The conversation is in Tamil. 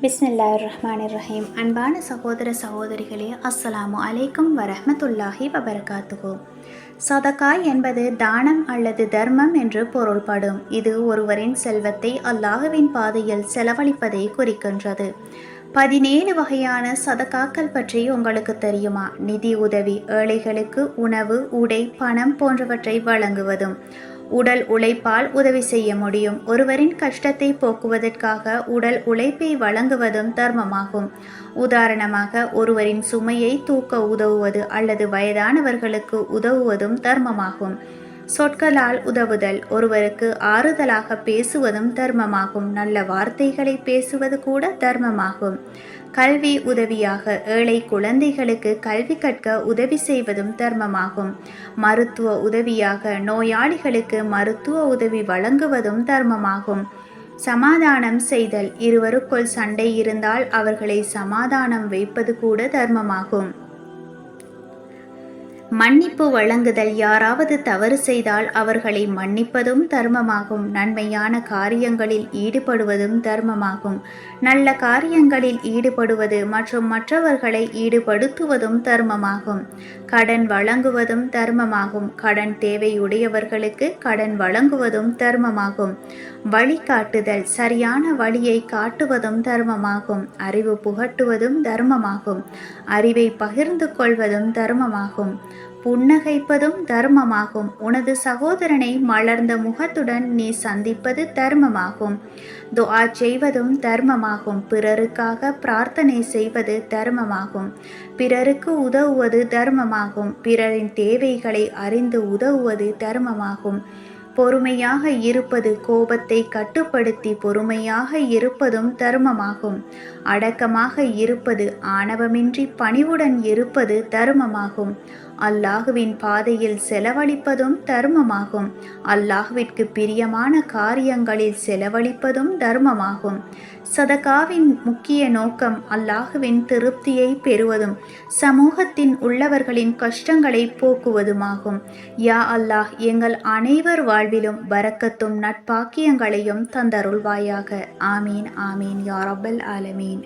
பிஸ்மில்லாஹிர்ரஹ்மானிர்ரஹீம். அன்பான சகோதர சகோதரிகளே, அஸ்ஸலாமு அலைக்கும் வரஹ்மத்துல்லாஹி வபரகாத்துஹு. சதகா என்பது தானம் அல்லது தர்மம் என்று பொருள்படும். இது ஒருவரின் செல்வத்தை அல்லாஹ்வின் பாதையில் செலவழிப்பதை குறிக்கின்றது. 17 வகையான சதகாக்கள் பற்றி உங்களுக்கு தெரியுமா? நிதி உதவி, ஏழைகளுக்கு உணவு, உடை, பணம் போன்றவற்றை வழங்குவதும். உடல் உழைப்பால் உதவி செய்ய முடியும். ஒருவரின் கஷ்டத்தை போக்குவதற்காக உடல் உழைப்பை வழங்குவதும் தர்மமாகும். உதாரணமாக, ஒருவரின் சுமையை தூக்க உதவுவது அல்லது வயதானவர்களுக்கு உதவுவதும் தர்மமாகும். சொற்களால் உதவுதல், ஒருவருக்கு ஆறுதலாக பேசுவதும் தர்மமாகும். நல்ல வார்த்தைகளை பேசுவது கூட தர்மமாகும். கல்வி உதவியாக, ஏழை குழந்தைகளுக்கு கல்வி கற்க உதவி செய்வதும் தர்மமாகும். மருத்துவ உதவியாக, நோயாளிகளுக்கு மருத்துவ உதவி வழங்குவதும் தர்மமாகும். சமாதானம் செய்தல், இருவருக்குள் சண்டை இருந்தால் அவர்களை சமாதானம் வைப்பது கூட தர்மமாகும். மன்னிப்பு வழங்குதல், யாராவது தவறு செய்தால் அவர்களை மன்னிப்பதும் தர்மமாகும். நன்மையான காரியங்களில் ஈடுபடுவதும் தர்மமாகும். நல்ல காரியங்களில் ஈடுபடுவது மற்றும் மற்றவர்களை ஈடுபடுத்துவதும் தர்மமாகும். கடன் வழங்குவதும் தர்மமாகும். கடன் தேவையுடையவர்களுக்கு கடன் வழங்குவதும் தர்மமாகும். வழிகாட்டுதல், சரியான வழியை காட்டுவதும் தர்மமாகும். அறிவு புகட்டுவதும் தர்மமாகும். அறிவை பகிர்ந்து கொள்வதும் தர்மமாகும். புன்னகைப்பதும் தர்மமாகும். உனது சகோதரனை மலர்ந்த முகத்துடன் நீ சந்திப்பது தர்மமாகும். துஆ செய்வதும் தர்மமாகும். பிறருக்காக பிரார்த்தனை செய்வது தர்மமாகும். பிறருக்கு உதவுவது தர்மமாகும். பிறரின் தேவைகளை அறிந்து உதவுவது தர்மமாகும். பொறுமையாக இருப்பது, கோபத்தை கட்டுப்படுத்தி பொறுமையாக இருப்பதும் தர்மமாகும். அடக்கமாக இருப்பது, ஆணவமின்றி பணிவுடன் இருப்பது தர்மமாகும். அல்லாஹுவின் பாதையில் செலவழிப்பதும் தர்மமாகும். அல்லாஹ்விற்கு பிரியமான காரியங்களில் செலவழிப்பதும் தர்மமாகும். சதகாவின் முக்கிய நோக்கம் அல்லாஹுவின் திருப்தியை பெறுவதும் சமூகத்தின் உள்ளவர்களின் கஷ்டங்களை போக்குவதுமாகும். யா அல்லாஹ், எங்கள் அனைவர் வாழ்விலும் பரக்கத்தும் நட்பாக்கியங்களையும் தந்தருள்வாயாக. ஆமீன் ஆமீன் யா ரப்பல் ஆலமீன்.